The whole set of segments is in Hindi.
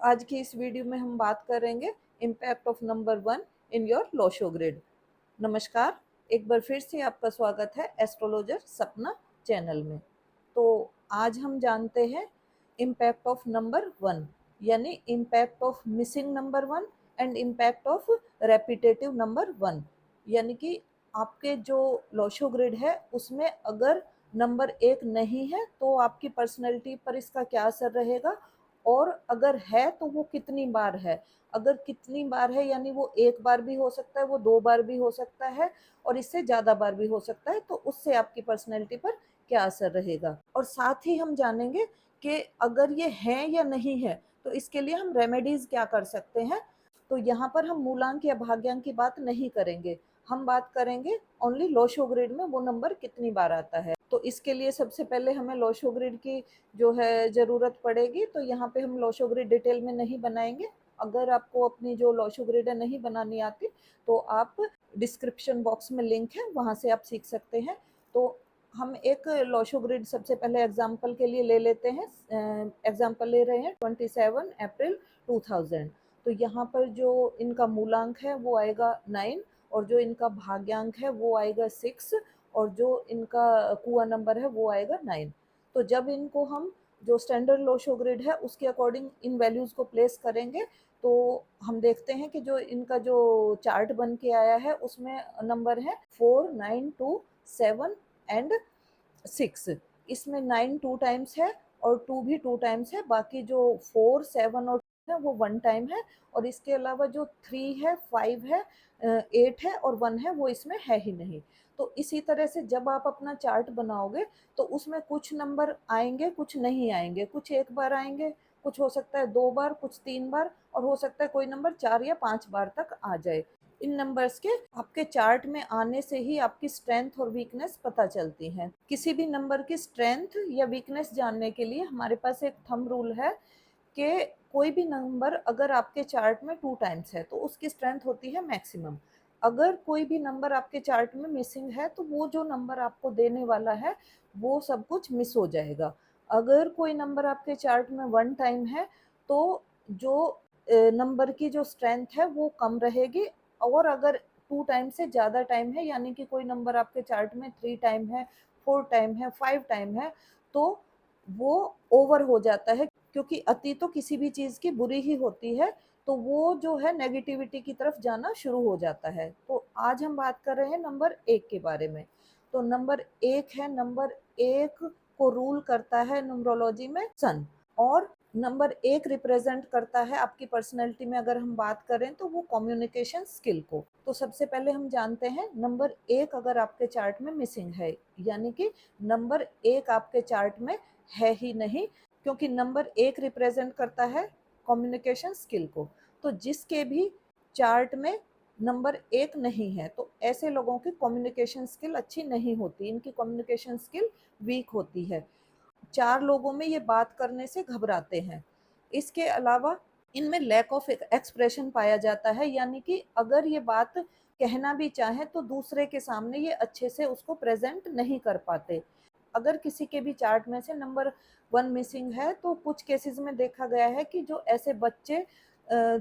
आज की इस वीडियो में हम बात करेंगे impact of number 1 in your Lo Shu grid. नमस्कार, एक बार फिर से आपका स्वागत है एस्ट्रोलॉजर सपना चैनल में। तो आज हम जानते हैं इम्पैक्ट ऑफ नंबर 1 यानी impact of missing number 1 and impact of repetitive number 1, यानी कि आपके जो लोशो ग्रिड है उसमें अगर नंबर 1 नहीं है तो आपकी पर्सनैलिटी पर इसका क्या असर रहेगा, और अगर है तो वो कितनी बार है। अगर कितनी बार है यानी वो एक बार भी हो सकता है, वो दो बार भी हो सकता है और इससे ज़्यादा बार भी हो सकता है, तो उससे आपकी पर्सनैलिटी पर क्या असर रहेगा। और साथ ही हम जानेंगे कि अगर ये है या नहीं है तो इसके लिए हम रेमेडीज क्या कर सकते हैं। तो यहाँ पर हम मूलांक या भाग्यांक की बात नहीं करेंगे, हम बात करेंगे ओनली लोशो ग्रिड में वो नंबर कितनी बार आता है। तो इसके लिए सबसे पहले हमें लोशो ग्रिड की जो है ज़रूरत पड़ेगी। तो यहाँ पे हम लोशो ग्रिड डिटेल में नहीं बनाएंगे। अगर आपको अपनी जो लोशो ग्रिड है नहीं बनानी आती तो आप डिस्क्रिप्शन बॉक्स में लिंक है, वहाँ से आप सीख सकते हैं। तो हम एक लोशो ग्रिड सबसे पहले एग्जाम्पल के लिए ले लेते हैं। एग्जाम्पल ले रहे हैं 27 अप्रैल 2000। तो यहाँ पर जो इनका मूलांक है वो आएगा 9 और जो इनका भाग्यांक है वो आएगा 6 और जो इनका कुआ नंबर है वो आएगा 9। तो जब इनको हम जो स्टैंडर्ड लोशो ग्रिड है उसके अकॉर्डिंग इन वैल्यूज़ को प्लेस करेंगे तो हम देखते हैं कि जो इनका जो चार्ट बन के आया है उसमें नंबर है 4, 9, 2, 7 एंड 6। इसमें 9 2 टाइम्स है और 2 भी 2 टाइम्स है, बाकी जो 4, 7 और 2 है वो 1 टाइम है। और इसके अलावा जो 3 है, 5 है, 8 है और 1 है वो इसमें है ही नहीं। तो इसी तरह से जब आप अपना चार्ट बनाओगे तो उसमें कुछ नंबर आएंगे, कुछ नहीं आएंगे, कुछ एक बार आएंगे, कुछ हो सकता है 2 बार, कुछ 3 बार और हो सकता है कोई नंबर 4 या 5 बार तक आ जाए। इन नंबर्स के आपके चार्ट में आने से ही आपकी स्ट्रेंथ और वीकनेस पता चलती है। किसी भी नंबर की स्ट्रेंथ या वीकनेस जानने के लिए हमारे पास एक थंब रूल है कि कोई भी नंबर अगर आपके चार्ट में 2 टाइम्स है तो उसकी स्ट्रेंथ होती है मैक्सिमम। अगर कोई भी नंबर आपके चार्ट में मिसिंग है तो वो जो नंबर आपको देने वाला है वो सब कुछ मिस हो जाएगा। अगर कोई नंबर आपके चार्ट में 1 टाइम है तो जो नंबर की जो स्ट्रेंथ है वो कम रहेगी। और अगर 2 टाइम से ज़्यादा टाइम है यानी कि कोई नंबर आपके चार्ट में 3 टाइम है, 4 टाइम है, 5 टाइम है, तो वो ओवर हो जाता है, क्योंकि अति तो किसी भी चीज़ की बुरी ही होती है, तो वो जो है नेगेटिविटी की तरफ जाना शुरू हो जाता है। तो आज हम बात कर रहे हैं नंबर 1 के बारे में। तो नंबर 1 है, नंबर 1 को रूल करता है न्यूमरोलॉजी में सन, और नंबर 1 रिप्रेजेंट करता है आपकी पर्सनैलिटी में अगर हम बात करें तो वो कम्युनिकेशन स्किल को। तो सबसे पहले हम जानते हैं नंबर 1 अगर आपके चार्ट में मिसिंग है यानी कि नंबर 1 आपके चार्ट में है ही नहीं, क्योंकि नंबर 1 रिप्रेजेंट करता है कम्युनिकेशन स्किल को। तो जिसके भी चार्ट में नंबर 1 नहीं है तो ऐसे लोगों की कम्युनिकेशन स्किल अच्छी नहीं होती, इनकी कम्युनिकेशन स्किल वीक होती है। 4 लोगों में ये बात करने से घबराते हैं। इसके अलावा इनमें लैक ऑफ एक्सप्रेशन पाया जाता है, यानी कि अगर ये बात कहना भी चाहें तो दूसरे के सामने ये अच्छे से उसको प्रेजेंट नहीं कर पाते। अगर किसी के भी चार्ट में से नंबर 1 मिसिंग है तो कुछ केसेस में देखा गया है कि जो ऐसे बच्चे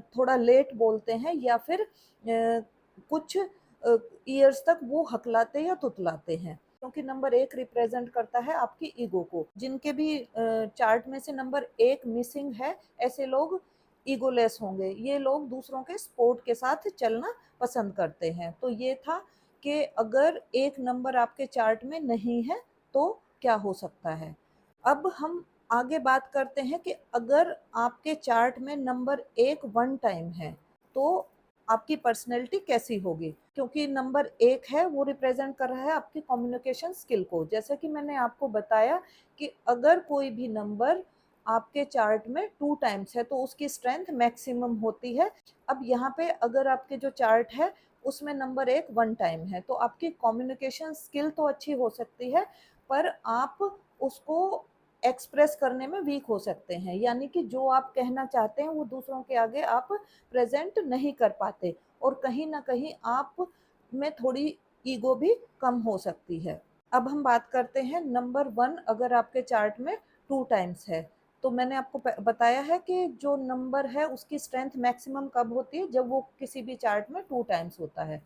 थोड़ा लेट बोलते हैं या फिर कुछ ईयर्स तक वो हकलाते या तुतलाते हैं, क्योंकि नंबर 1 रिप्रेजेंट करता है आपकी ईगो को। जिनके भी चार्ट में से नंबर 1 मिसिंग है ऐसे लोग ईगोलेस होंगे, ये लोग दूसरों के सपोर्ट के साथ चलना पसंद करते हैं। तो ये था कि अगर एक नंबर आपके चार्ट में नहीं है तो क्या हो सकता है। अब हम आगे बात करते हैं कि अगर आपके चार्ट में नंबर 1 1 टाइम है तो आपकी पर्सनैलिटी कैसी होगी, क्योंकि नंबर 1 है वो रिप्रेजेंट कर रहा है आपकी कम्युनिकेशन स्किल को। जैसे कि मैंने आपको बताया कि अगर कोई भी नंबर आपके चार्ट में 2 टाइम्स है तो उसकी स्ट्रेंथ मैक्सिमम होती है। अब यहाँ पे अगर आपके जो चार्ट है उसमें नंबर 1 1 टाइम है तो आपकी कम्युनिकेशन स्किल तो अच्छी हो सकती है, पर आप उसको एक्सप्रेस करने में वीक हो सकते हैं, यानी कि जो आप कहना चाहते हैं वो दूसरों के आगे आप प्रेजेंट नहीं कर पाते, और कहीं ना कहीं आप में थोड़ी ईगो भी कम हो सकती है। अब हम बात करते हैं नंबर 1 अगर आपके चार्ट में 2 टाइम्स है तो मैंने आपको बताया है कि जो नंबर है उसकी स्ट्रेंथ मैक्सिमम कब होती है, जब वो किसी भी चार्ट में 2 टाइम्स होता है।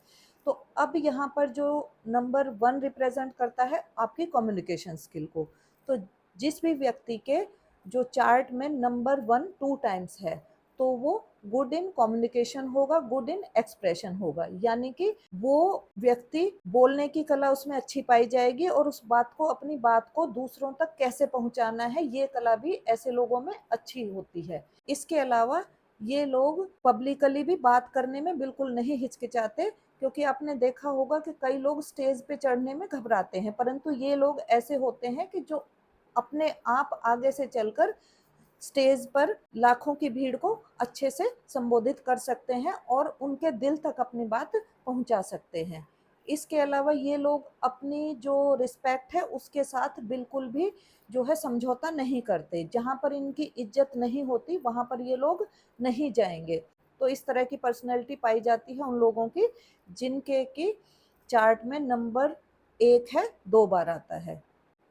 तो अब यहाँ पर जो नंबर 1 रिप्रेजेंट करता है आपकी कम्युनिकेशन स्किल को। तो जिस भी व्यक्ति के जो चार्ट में नंबर 1 2 टाइम्स है, तो वो गुड इन कम्युनिकेशन होगा, गुड इन एक्सप्रेशन होगा, यानी कि वो व्यक्ति बोलने की कला उसमें अच्छी पाई जाएगी और उस बात को, अपनी बात को दूसरों तक कैसे पहुंचाना है, ये कला भी ऐसे लोगों में अच्छी होती है। इसके अलावा ये लोग पब्लिकली भी बात करने में बिल्कुल नहीं हिचकिचाते, क्योंकि आपने देखा होगा कि कई लोग स्टेज पे चढ़ने में घबराते हैं, परंतु ये लोग ऐसे होते हैं कि जो अपने आप आगे से चलकर स्टेज पर लाखों की भीड़ को अच्छे से संबोधित कर सकते हैं और उनके दिल तक अपनी बात पहुंचा सकते हैं। इसके अलावा ये लोग अपनी जो रिस्पेक्ट है उसके साथ बिल्कुल भी जो है समझौता नहीं करते। जहाँ पर इनकी इज्जत नहीं होती वहाँ पर ये लोग नहीं जाएंगे। तो इस तरह की पर्सनैलिटी पाई जाती है उन लोगों की जिनके की चार्ट में नंबर 1 है 2 बार आता है।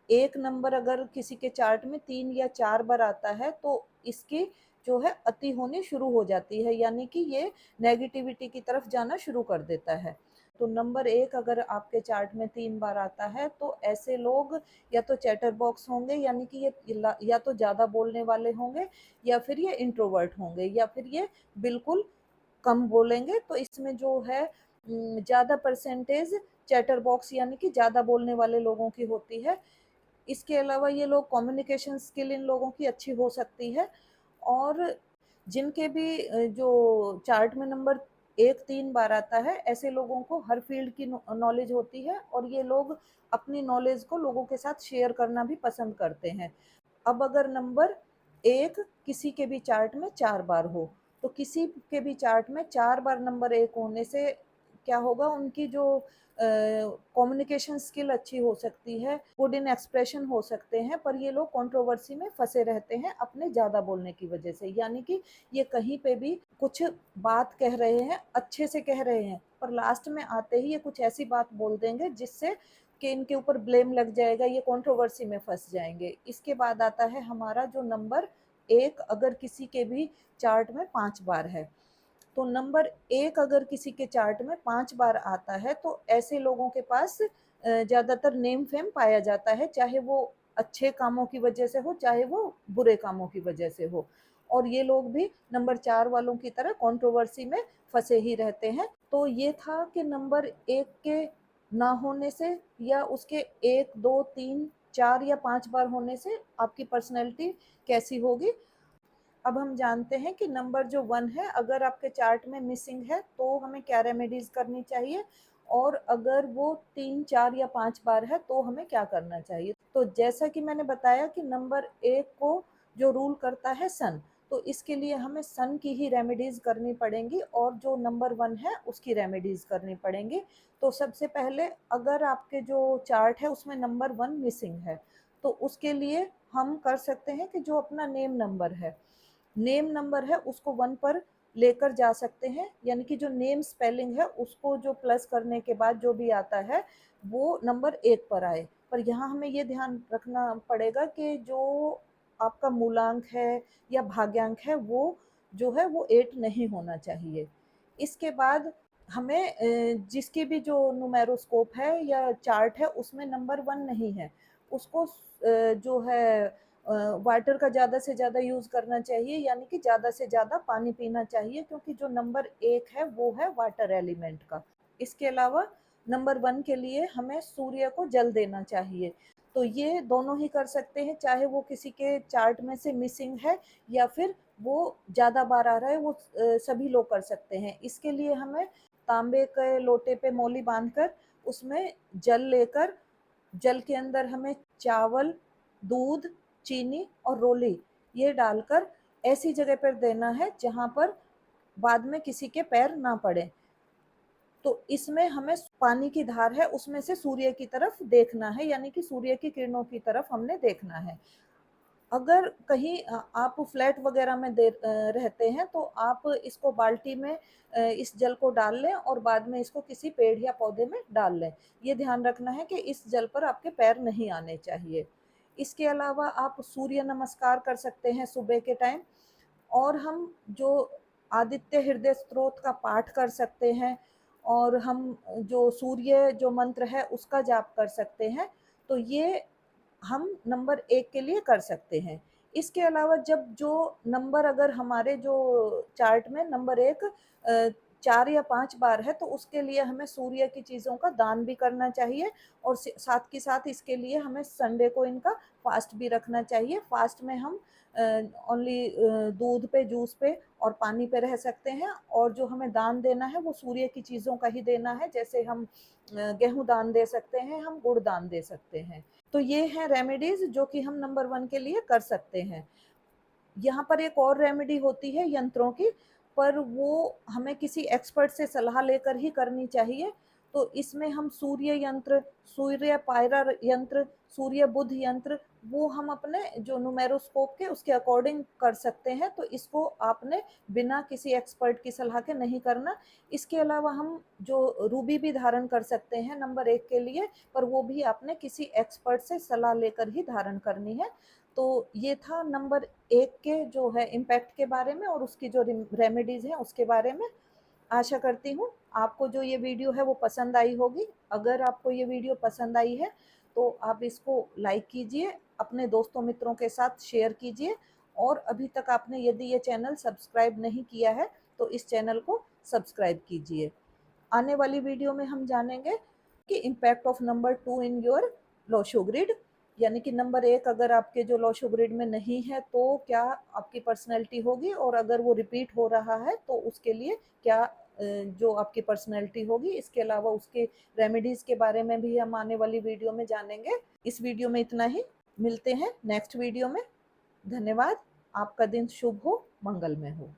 एक नंबर अगर किसी के चार्ट में 3 या 4 बार आता है तो इसकी जो है अति होनी शुरू हो जाती है, यानी कि ये नेगेटिविटी की तरफ जाना शुरू कर देता है। तो नंबर 1 अगर आपके चार्ट में 3 बार आता है तो ऐसे लोग या तो चैटर बॉक्स होंगे, यानी कि ये या तो ज़्यादा बोलने वाले होंगे, या फिर ये इंट्रोवर्ट होंगे, या फिर ये बिल्कुल कम बोलेंगे। तो इसमें जो है ज़्यादा परसेंटेज चैटर बॉक्स यानी कि ज़्यादा बोलने वाले लोगों की होती है। इसके अलावा ये लोग कम्युनिकेशन स्किल इन लोगों की अच्छी हो सकती है, और जिनके भी जो चार्ट में नंबर 1 3 बार आता है, ऐसे लोगों को हर फील्ड की नॉलेज होती है और ये लोग अपनी नॉलेज को लोगों के साथ शेयर करना भी पसंद करते हैं। अब अगर नंबर 1 किसी के भी चार्ट में 4 बार हो, तो किसी के भी चार्ट में 4 बार नंबर 1 होने से क्या होगा, उनकी जो कम्युनिकेशन स्किल अच्छी हो सकती है, गुड इन एक्सप्रेशन हो सकते हैं, पर ये लोग कंट्रोवर्सी में फंसे रहते हैं अपने ज़्यादा बोलने की वजह से। यानी कि ये कहीं पे भी कुछ बात कह रहे हैं, अच्छे से कह रहे हैं, पर लास्ट में आते ही ये कुछ ऐसी बात बोल देंगे जिससे कि इनके ऊपर ब्लेम लग जाएगा, ये कंट्रोवर्सी में फंस जाएंगे। इसके बाद आता है हमारा जो नंबर 1 अगर किसी के भी चार्ट में 5 बार है। तो नंबर 1 अगर किसी के चार्ट में 5 बार आता है तो ऐसे लोगों के पास ज़्यादातर नेम फेम पाया जाता है, चाहे वो अच्छे कामों की वजह से हो, चाहे वो बुरे कामों की वजह से हो। और ये लोग भी नंबर 4 वालों की तरह कंट्रोवर्सी में फंसे ही रहते हैं। तो ये था कि नंबर 1 के ना होने से या उसके 1 2 3 4 या 5 बार होने से आपकी पर्सनैलिटी कैसी होगी। अब हम जानते हैं कि नंबर जो 1 है अगर आपके चार्ट में मिसिंग है तो हमें क्या रेमेडीज करनी चाहिए, और अगर वो 3 4 या 5 बार है तो हमें क्या करना चाहिए। तो जैसा कि मैंने बताया कि नंबर 1 को जो रूल करता है सन, तो इसके लिए हमें सन की ही रेमेडीज करनी पड़ेंगी और जो नंबर 1 है उसकी रेमेडीज करनी पड़ेंगी। तो सबसे पहले अगर आपके जो चार्ट है उसमें नंबर 1 मिसिंग है, तो उसके लिए हम कर सकते हैं कि जो अपना नेम नंबर है उसको 1 पर लेकर जा सकते हैं, यानी कि जो नेम स्पेलिंग है उसको जो प्लस करने के बाद जो भी आता है वो नंबर 1 पर आए। पर यहाँ हमें ये ध्यान रखना पड़ेगा कि जो आपका मूलांक है या भाग्यांक है वो जो है वो 8 नहीं होना चाहिए। इसके बाद हमें जिसकी भी जो नुमेरोस्कोप है या चार्ट है उसमें नंबर 1 नहीं है, उसको जो है वाटर का ज़्यादा से ज़्यादा यूज़ करना चाहिए, यानी कि ज़्यादा से ज़्यादा पानी पीना चाहिए, क्योंकि जो नंबर 1 है वो है वाटर एलिमेंट का। इसके अलावा नंबर 1 के लिए हमें सूर्य को जल देना चाहिए। तो ये दोनों ही कर सकते हैं, चाहे वो किसी के चार्ट में से मिसिंग है या फिर वो ज़्यादा बार आ रहा है, वो सभी लोग कर सकते हैं। इसके लिए हमें तांबे के लोटे पे मौली बांधकर उसमें जल लेकर, जल के अंदर हमें चावल, दूध, चीनी और रोली ये डालकर ऐसी जगह पर देना है जहाँ पर बाद में किसी के पैर ना पड़े। तो इसमें हमें पानी की धार है उसमें से सूर्य की तरफ देखना है, यानी कि सूर्य की किरणों की तरफ हमने देखना है। अगर कहीं आप फ्लैट वगैरह में रहते हैं तो आप इसको बाल्टी में इस जल को डाल लें और बाद में इसको किसी पेड़ या पौधे में डाल लें। ये ध्यान रखना है कि इस जल पर आपके पैर नहीं आने चाहिए। इसके अलावा आप सूर्य नमस्कार कर सकते हैं सुबह के टाइम, और हम जो आदित्य हृदय स्तोत्र का पाठ कर सकते हैं, और हम जो सूर्य जो मंत्र है उसका जाप कर सकते हैं। तो ये हम नंबर 1 के लिए कर सकते हैं। इसके अलावा जब जो नंबर अगर हमारे जो चार्ट में नंबर 1 4 या 5 बार है, तो उसके लिए हमें सूर्य की चीज़ों का दान भी करना चाहिए, और साथ के साथ इसके लिए हमें संडे को इनका फास्ट भी रखना चाहिए। फास्ट में हम ओनली दूध पे, जूस पे और पानी पे रह सकते हैं, और जो हमें दान देना है वो सूर्य की चीज़ों का ही देना है। जैसे हम गेहूँ दान दे सकते हैं, हम गुड़ दान दे सकते हैं। तो ये हैं रेमेडीज़ जो कि हम नंबर 1 के लिए कर सकते हैं। यहाँ पर एक और रेमेडी होती है यंत्रों की, पर वो हमें किसी एक्सपर्ट से सलाह लेकर ही करनी चाहिए। तो इसमें हम सूर्य यंत्र, सूर्य पायरा यंत्र, सूर्य बुध यंत्र, वो हम अपने जो न्यूमेरोस्कोप के उसके अकॉर्डिंग कर सकते हैं। तो इसको आपने बिना किसी एक्सपर्ट की सलाह के नहीं करना। इसके अलावा हम जो रूबी भी धारण कर सकते हैं नंबर 1 के लिए, पर वो भी आपने किसी एक्सपर्ट से सलाह लेकर ही धारण करनी है। तो ये था नंबर 1 के जो है इम्पैक्ट के बारे में, और उसकी जो रेमेडीज़ हैं उसके बारे में। आशा करती हूँ आपको जो ये वीडियो है वो पसंद आई होगी। अगर आपको ये वीडियो पसंद आई है तो आप इसको लाइक कीजिए, अपने दोस्तों मित्रों के साथ शेयर कीजिए, और अभी तक आपने यदि ये चैनल सब्सक्राइब नहीं किया है तो इस चैनल को सब्सक्राइब कीजिए। आने वाली वीडियो में हम जानेंगे कि impact of number 2 in your Lo Shu grid, यानी कि नंबर 1 अगर आपके जो लोशो ग्रिड में नहीं है तो क्या आपकी पर्सनैलिटी होगी, और अगर वो रिपीट हो रहा है तो उसके लिए क्या जो आपकी पर्सनैलिटी होगी। इसके अलावा उसके रेमेडीज़ के बारे में भी हम आने वाली वीडियो में जानेंगे। इस वीडियो में इतना ही, मिलते हैं नेक्स्ट वीडियो में। धन्यवाद। आपका दिन शुभ हो, मंगलमय हो।